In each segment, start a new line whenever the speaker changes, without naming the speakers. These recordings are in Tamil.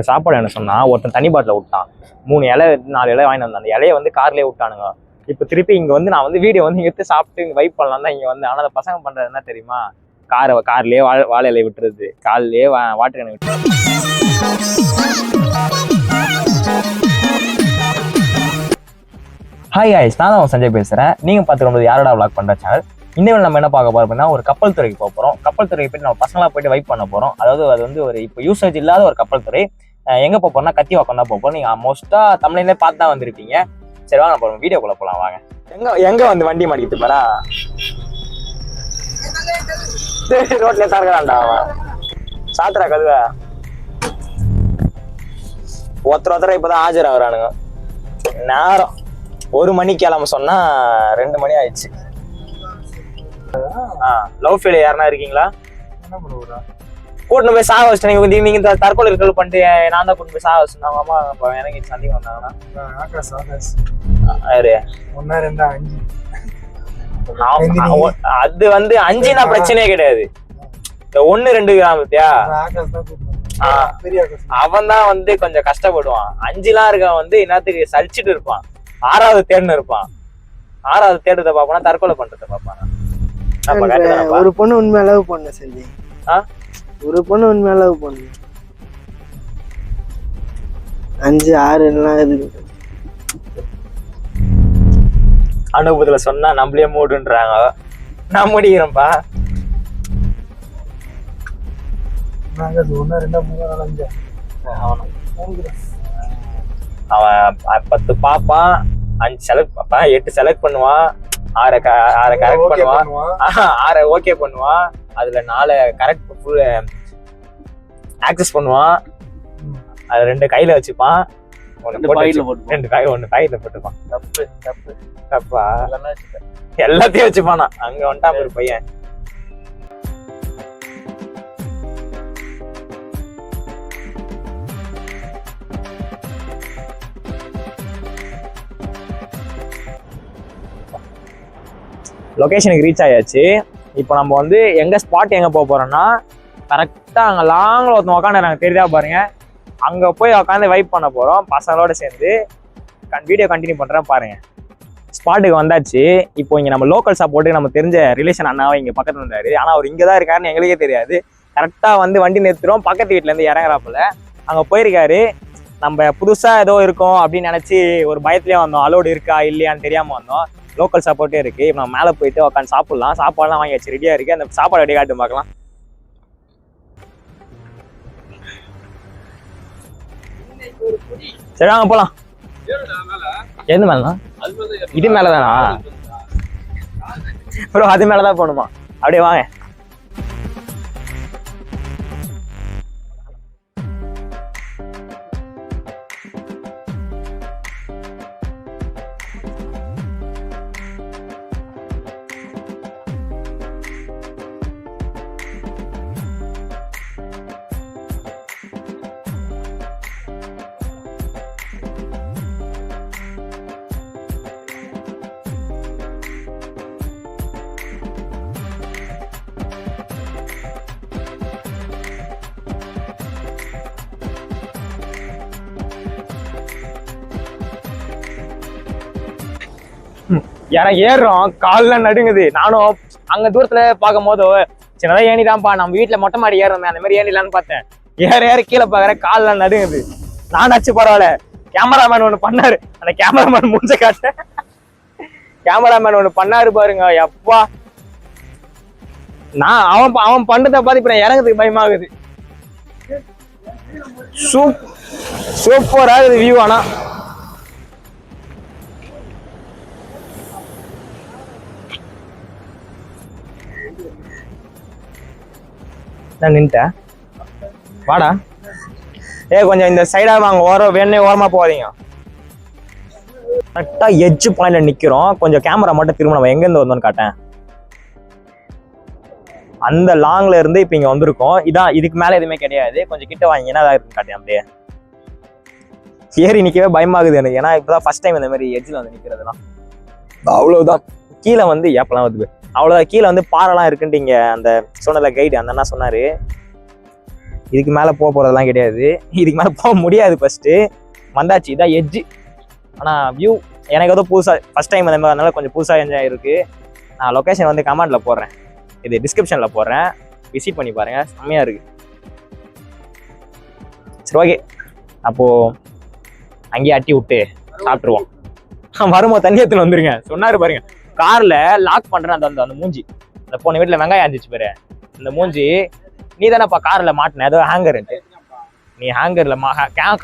சாப்பாடு என்ன சொன்னா ஒருத்தன் தனி பாட்டில விட்டான் 3 இலை 4 இலை வாங்கிட்டு வந்தான் அந்த இலையை வந்து கார்லயே விட்டானுங்க இப்ப திருப்பி இங்க வந்து நான் வந்து வீடியோ வந்து எடுத்து சாப்பிட்டு இங்க வைப் பண்ணலாம் தான் இங்க வந்து ஆனா அந்த பசங்க பண்றது என்ன தெரியுமா கார்லயே வாழை இலையை விட்டுறது கார்லயே வாட்டர் கேனை விட்டுறது ஹாய் காய்ஸ் நான் தான் சஞ்சய் பேசுறேன் நீங்க பார்த்துக்கும்போது யாரோட விளாக் பண்ற சேனல் இந்த நம்ம என்ன பார்க்க போறோம் அப்படின்னா ஒரு கப்பல் துறைக்கு போக போறோம் கப்பல் துறைக்கு போயிட்டு நம்ம பசங்களா போயிட்டு வைப் பண்ண போறோம் அதாவது அது வந்து ஒரு இப்போ யூசேஜ் இல்லாத ஒரு கப்பல் துறை எங்க போக போறோம்னா கத்திவாக்கம் தான் போக போறோம் நீங்க மோஸ்டா தமிழ்ல பார்த்து தான் வந்திருப்பீங்க சரி வாங்க போறோம் வீடியோக்குள்ள போலாம் வாங்க எங்க வந்து வண்டி மாட்டிக்கிட்டு பாரா ரோட்ல தரங்கடாண்டா சாத்திரா கதுவ ஒருத்தர் இப்பதான் ஆஜராகிறானுங்க நேரம் 1 மணிக்கு கிளம்ப சொன்னா 2 மணி ஆயிடுச்சு லவ் ஃபீல் யாருன்னா இருக்கீங்களா கூட்டு போய் சாக வச்சுட்டு நீங்க தற்கொலை இருக்கல் பண்ணிட்டு நான் தான் கூட்டு போய் சாக வச்சுருந்தாங்க அம்மா எனக்கு சந்தேகம் வந்தாங்கன்னா அது வந்து 5 பிரச்சனையே கிடையாது 1 2 கிராமத்தியா அவன் தான் வந்து கொஞ்சம் கஷ்டப்படுவான் 5 இருக்கவன் வந்து என்னத்துக்கு சலிச்சுட்டு இருப்பான் 6வது தேடுன்னு இருப்பான் 6வது தேடுறத பாப்பானா தற்கொலை பண்றத பாப்பானா
ஒரு பொண்ணு உண்மை அளவு பொண்ணு செஞ்சு ஒரு பொண்ணு உண்மை அளவு பொண்ணு 5 6 எல்லாம் இருக்கு
அனுபவத்துல சொன்னா நம்மளே மூடுன்றாங்க நான் முடிக்கிறேன்ப்பா அவன் 10 பாப்பான் 5 செலக்ட் பாப்பான் 8 செலக்ட் பண்ணுவான் 6 கரெக்ட் பண்ணுவான் 6 ஓகே பண்ணுவான் அதுல 4 கரெக்ட் ஃபுல் ஆக்சஸ் பண்ணுவான் அது 2 கையில வச்சுப்பான் 2 பாக்கெட்ல போட்டுப்பான் தப்பா எல்லாத்தையும் வச்சுப்பானா அங்க வந்துட்டான் ஒரு பையன் லொகேஷனுக்கு ரீச் ஆயாச்சு இப்போ நம்ம வந்து எங்க போக போறோம்னா கரெக்டா அங்க லாங்ல ஒருத்தன் உட்காந்து நாங்க தெரியுதா பாருங்க அங்க போய் உட்காந்து வைப் பண்ண போறோம் பசங்களோட சேர்ந்து வீடியோ கண்டினியூ பண்றேன் பாருங்க ஸ்பாட்டுக்கு வந்தாச்சு இப்போ இங்க நம்ம லோக்கல் சாப்பாட்டுக்கு நம்ம தெரிஞ்ச ரிலேஷன் அண்ணாவை இங்க பக்கத்துல இருந்தாரு ஆனா அவர் இங்கதான் இருக்காருன்னு எங்களுக்கே தெரியாது கரெக்டா வந்து வண்டி நிறுத்துறோம் பக்கத்து வீட்டுல இருந்து இறங்குறாப்புல அங்க போயிருக்காரு நம்ம புதுசா ஏதோ இருக்கும் அப்படின்னு நினைச்சு ஒரு பயத்திலேயே வந்தோம் அலோடு இருக்கா இல்லையான்னு தெரியாம வந்தோம் லோக்கல் சாப்பாட்டே இருக்கு இப்போ நம்ம மேலே போயிட்டு உட்காந்து சாப்பிடலாம் சாப்பாடுலாம் வாங்கி வச்சு ரெடியா இருக்கு அந்த சாப்பாடு ரெடி காட்டு பார்க்கலாம் சரி வாங்க போலாம் எது மேலனா இது மேலதானா ப்ரோ அது மேலதான் போகணுமா அப்படியே வாங்க எனக்கு ஏறுறோம் கால்லாம் நடுங்குது நானும் அங்க தூரத்துல பார்க்கும் போது சின்னதா ஏனிதான்ப்பா நம்ம வீட்டுல மொட்டை மாடி ஏறுறோமே அந்த மாதிரி ஏனிலான்னு பார்த்தேன் ஏற கீழே பாக்குறேன் கால்லாம் நடுங்குது நானாச்சு பரவாயில்ல கேமராமேன் ஒண்ணு பண்ணாரு அந்த கேமராமேன் மூஞ்ச காட்ட கேமராமேன் ஒண்ணு பண்ணாரு பாருங்க எப்பா நான் அவன் பண்றத பார்த்து இப்ப நான் இறங்குறதுக்கு பயமாகுது சூப்பரா இருக்குது வியூ ஆனா நான் நின்ட்டேன் வாடா கொஞ்சம் இந்த சைடா வாங்க வேணே ஓரமா போகாதீங்க கரெக்டா எட்ஜ் பாயிண்ட்ல நிக்கிறோம் கொஞ்சம் கேமரா மட்டும் திரும்ப நம்ம எங்க இருந்து வந்தோம்னு காட்டேன் அந்த லாங்ல இருந்து இப்ப இங்க வந்திருக்கோம் இதான் இதுக்கு மேல எதுவுமே கிடையாது கொஞ்சம் கிட்ட வாங்க என்ன இருக்குன்னு காட்டேன் அப்படியே ஏறி நிக்கவே பயமாகுது எனக்கு ஏன்னா இப்பதான் ஃபர்ஸ்ட் டைம் இந்த மாதிரி எட்ஜ்ல வந்து நிக்கிறதுலாம் அவ்வளவுதான் கீழே வந்து ஏப்பெல்லாம் வருது அவ்வளவுதான் கீழே வந்து பாறைலாம் இருக்குன்ட்டு இங்க அந்த சொன்னல கைடு அந்த அண்ணா சொன்னாரு இதுக்கு மேலே போகிறதெல்லாம் கிடையாது, இதுக்கு மேலே போக முடியாது. ஃபஸ்ட்டு வந்தாச்சு, இதான் எட்ஜு. ஆனால் வியூ எனக்கு ஏதோ புதுசாக ஃபஸ்ட் டைம் அந்த மாதிரி, அதனால கொஞ்சம் புதுசாக என்ஜாய் இருக்குது. நான் லொக்கேஷன் வந்து கமெண்டில் போடுறேன், இது டிஸ்கிரிப்ஷனில் போடுறேன், விசிட் பண்ணி பாருங்கள், செம்மையாக இருக்குது. சரி ஓகே, அப்போது அங்கேயே அட்டி விட்டு சாப்பிட்ருவோம். வரும்போது தண்ணி எடுத்துன்னு வந்துருங்க சொன்னார் பாருங்க. காரில் லாக் பண்ணுறேன் அந்த அந்த மூஞ்சி, அந்த போன வீட்டில் வெங்காயம் இருந்துச்சு பாரு, இந்த மூஞ்சி நீ தானேப்பா காரில் மாட்டின ஏதோ ஹேங்கர்ன்ட்டு. நீ ஹேங்கரில்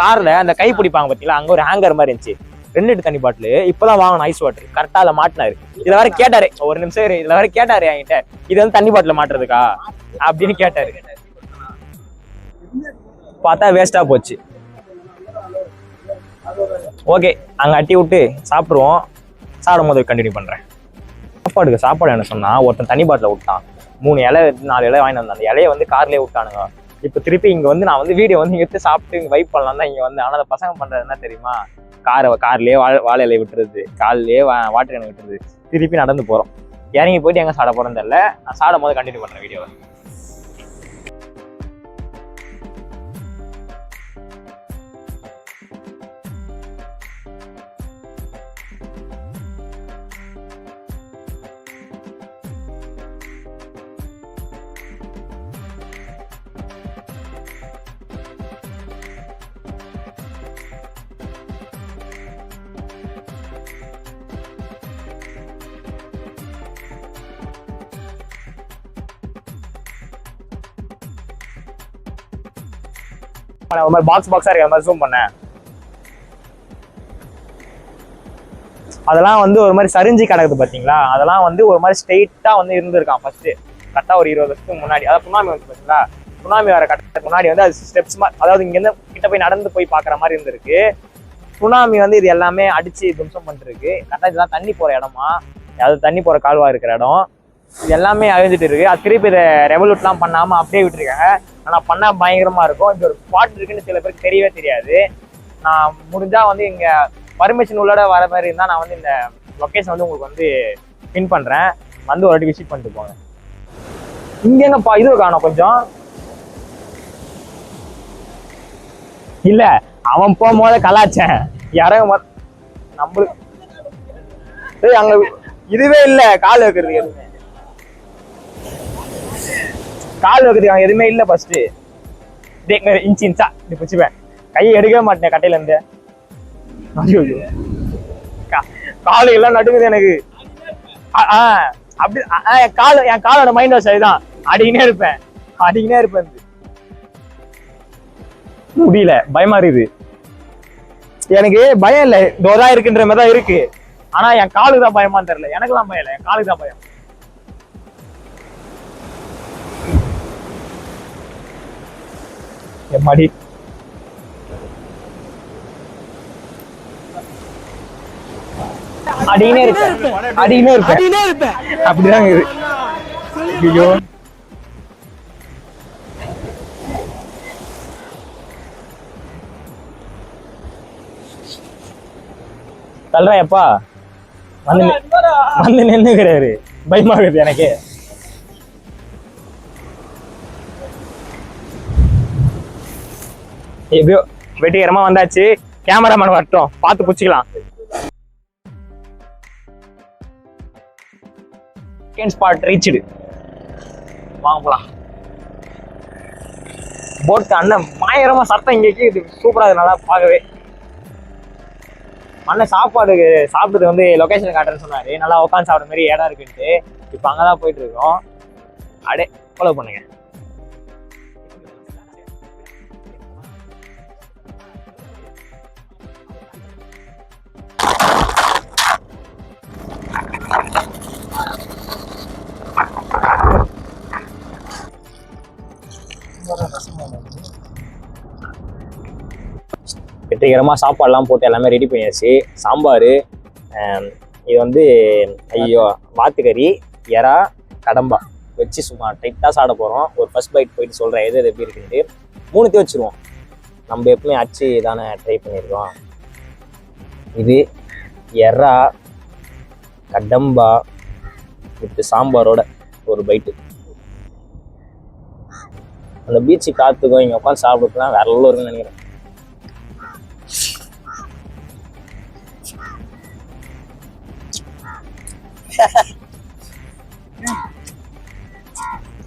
காரில் அந்த கை பிடிப்பாங்க பார்த்தீங்களா, அங்கே ஒரு ஹேங்கர் மாதிரி இருந்துச்சு. 2 லிட்டர் தண்ணி பாட்டில் இப்போதான் வாங்கணும், ஐஸ் வாட்டர். கரெக்டாக அதில் மாட்டினாரு. இதில் வேற கேட்டாரு, ஒரு நிமிஷம் இதில் வேற கேட்டாரு என்கிட்ட, இது வந்து தண்ணி பாட்டில் மாட்டுறதுக்கா அப்படின்னு கேட்டாரு. பார்த்தா வேஸ்ட்டாக போச்சு. ஓகே, அங்கே அட்டி விட்டு சாப்பிட்ருவோம். சாப்பிடும் போது கண்டினியூ பண்ணுறேன். சாப்பாடு என்ன சொன்னால், ஒருத்தன் தண்ணி பாட்டில் விட்டான், 3 இலை 4 இலை வாங்கி வந்தான். அந்த இலையை வந்து கார்லேயே விட்டானுங்க. இப்போ திருப்பி இங்கே வந்து நான் வந்து வீடியோ வந்து எடுத்து சாப்பிட்டு இங்கே வைப் பண்ணலாம் தான் இங்கே வந்து. ஆனால் அந்த பசங்க பண்ணுறது என்ன தெரியுமா, கார்லேயே வாழை இலையை விட்டுறது, கார்லேயே வாட்டர் கேனை விட்டுறது. திருப்பி நடந்து போகிறோம். இறங்கி போயிட்டு எங்கே சாப்பிட போகிறோன்னு தெரியல. நான் சாப்பிடும் போது கண்டினியூ பண்ணுறேன் வீடியோவை. ஒரு மாதிரி பாக்ஸா இருக்கு, அந்த மாதிரி ஜூம் பண்ணேன். அதெல்லாம் வந்து ஒரு மாதிரி சரிஞ்சு கிடக்குது பார்த்தீங்களா, அதெல்லாம் வந்து ஒரு மாதிரி ஸ்ட்ரெயிட்டாக வந்து இருந்திருக்கான் ஃபர்ஸ்ட். கரெக்டாக ஒரு 20 வருஷத்துக்கு முன்னாடி, அதாவது சுனாமி வந்து பார்த்தீங்களா, சுனாமி வர கட்டத்துக்கு முன்னாடி வந்து அது ஸ்டெப்ஸ் மாதிரி, அதாவது இங்கேருந்து கிட்ட போய் நடந்து போய் பார்க்குற மாதிரி இருந்திருக்கு. சுனாமி வந்து இது எல்லாமே அடிச்சு தும்சம் பண்ணிருக்கு. கரெக்டாக இதுதான் தண்ணி போகிற இடமா, அதாவது தண்ணி போகிற கால்வா இருக்கிற இடம். இது எல்லாமே அழிஞ்சிட்டு இருக்கு. அது திருப்பி இதை ரெவல்யூட்லாம் பண்ணாமல் அப்படியே விட்டுருக்காங்க. ஆனால் பண்ணால் பயங்கரமாக இருக்கும். இங்கே ஒரு ஸ்பாட் இருக்குன்னு சில பேருக்கு தெரியவே தெரியாது. நான் முடிஞ்சால் வந்து இங்கே பர்மிஷன் உள்ளோட வர மாதிரி இருந்தால் நான் வந்து இந்த லொக்கேஷன் வந்து உங்களுக்கு வந்து பின் பண்ணுறேன், வந்து ஒரு வாட்டி விசிட் பண்ணிட்டு போங்க. இங்கே எங்கப்பா இது காணும் கொஞ்சம் இல்லை, அவன் போகும்போது கலாச்சேன் யாரும் நம்மளுக்கு அங்கே இதுவே இல்லை. கால் வைக்கிறது எதுவுமே, கால் வைக்கிறதுக்கு அங்கே எதுவுமே இல்லை. ஃபர்ஸ்ட் இன்ச்சா இப்படி பிடிச்சிப்பேன், கையை எடுக்கவே மாட்டேன் கட்டையில இருந்து. காலு எல்லாம் நடுங்குது எனக்கு. அப்படி என் காலோட மைண்ட் வாஷ் அதுதான், அடிக்கினே இருப்பேன். முடியல, பயமா இருக்குது. எனக்கு பயம் இல்லை, தோதான் இருக்குன்ற மாதிரி தான் இருக்கு. ஆனா என் காலுக்கு தான் பயமான்னு தெரியல. எனக்குலாம் பயம் இல்லை, என் காலுக்கு தான் பயம். மடி அடினே இருப்பேன் அப்படிதான் இது. ஐயோ தல்றேன் எப்பா வந்து நின்னுக்கிறாரு, பயமாகுது எனக்கு. எப்படியோ வெற்றிகரமா வந்தாச்சு. கேமராமேன் வரட்டும், பார்த்து பிடிச்சிக்கலாம். செகண்ட் ஸ்பாட் ரீச்டு, வாங்க போலாம். போட் அண்ணன் பயங்கரமா சத்தம் இங்கே கேக்குது, சூப்பரா இருக்கு, நல்லா பார்க்கவே. அண்ணன் சாப்பிடுறது வந்து லொகேஷன் காட்டுறேன்னு சொன்னாரு, நல்லா உட்காந்து சாப்பிட்ற மாதிரி இடம் இருக்குன்ட்டு. இப்போ அங்கதான் போயிட்டு இருக்கோம். அப்படியே ஃபாலோ பண்ணுங்க. வெற்றிகரமாக சாப்பாடுலாம் போட்டு எல்லாமே ரெடி பண்ணியாச்சு. சாம்பார், இது வந்து ஐயோ வாத்துக்கறி, எறா, கடம்பா வச்சு சும்மா டைட்டாக சாப்பிட போகிறோம். ஒரு ஃபர்ஸ்ட் பைட் போயிட்டு சொல்கிறேன் எது எப்படி இருக்குன்ட்டு. 3த்தையும் வச்சுருவோம். நம்ம எப்பவுமே அச்சு தானே ட்ரை பண்ணியிருக்கோம். இது எறா, கடம்பா வித் சாம்பாரோட ஒரு பைட்டு. அந்த பீச்சு காத்துக்கும் இங்கே உட்காந்து சாப்பிடுறதுலாம் வேற லெவலில் இருக்குன்னு நினைக்கிறேன்.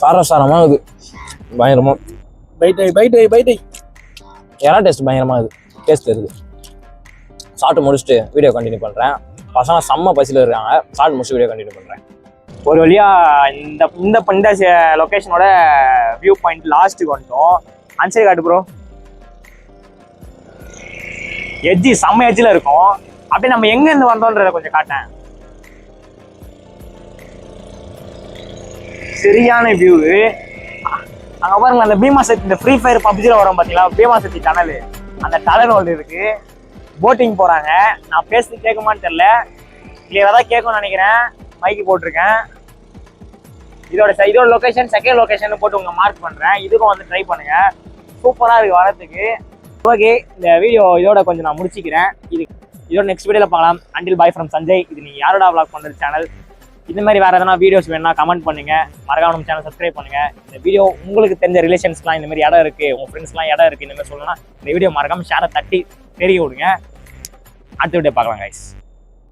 காரசாரமாக இருக்குது பயங்கரமா.
பைட்டை
எறா டேஸ்ட் பயங்கரமாக இருக்குது. டேஸ்ட் இருக்குது. சாப்பிட்டு முடிச்சுட்டு வீடியோ கண்டினியூ பண்ணுறேன். பசங்க செம்ம பசியில் இருக்காங்க. சாப்பிட்டு முடிச்சுட்டு வீடியோ கண்டினியூ பண்ணுறேன். ஒரு வழியாக இந்த லொக்கேஷனோட வியூ பாயிண்ட் லாஸ்ட்டுக்கு வந்துட்டோம். அன்சரி காட்டு ப்ரோ. எட்ஜி செம்ம எட்ஜில் இருக்கும். அப்படியே நம்ம எங்கேருந்து வந்தோன்றதை கொஞ்சம் காட்டேன். சரியான வியூ. அங்கே பாருங்க அந்த பீமா சக்தி, இந்த ஃப்ரீ ஃபயர் பப்ஜியில் வரும் பார்த்தீங்களா, பீமா சக்தி டனல், அந்த டனல் ஒன்று இருக்கு. போட்டிங் போகிறாங்க. நான் பேசுறது கேட்குமான்னு தெரியல, கிளியராக தான் கேட்கும்னு நினைக்கிறேன். மைக்கு போட்டிருக்கேன். இதோட லொக்கேஷன் செகண்ட் லொக்கேஷன் போட்டு உங்க மார்க் பண்ணுறேன். இதுக்கும் வந்து ட்ரை பண்ணுங்க. சூப்பராக இருக்குது வரத்துக்கு. ஓகே, இந்த வீடியோ இதோட கொஞ்சம் நான் முடிச்சிக்கிறேன். இதோட நெக்ஸ்ட் வீடியோவில் பார்க்கலாம். Until bye from Sanjay. இது நீங்கள் யாரோட vlog பண்ணுறது சேனல். இந்த மாதிரி வேறு எதனா வீடியோஸ் வேணும்னா கமெண்ட் பண்ணுங்க. மறக்காம நம்ம சேனல் சப்ஸ்கிரைப் பண்ணுங்க. இந்த வீடியோ உங்களுக்கு தெரிஞ்ச ரிலேஷன்ஸ்லாம் இந்த மாதிரி இடம் இருக்குது, உங்கள் ஃப்ரெண்ட்ஸ்லாம் இடம் இருக்குது இந்த மாதிரி சொல்லணும்னா இந்த வீடியோ மறக்காம ஷேரை தட்டி தெரிய விடுங்க. அடுத்த வீடியோ பார்க்கலாம் கைஸ்.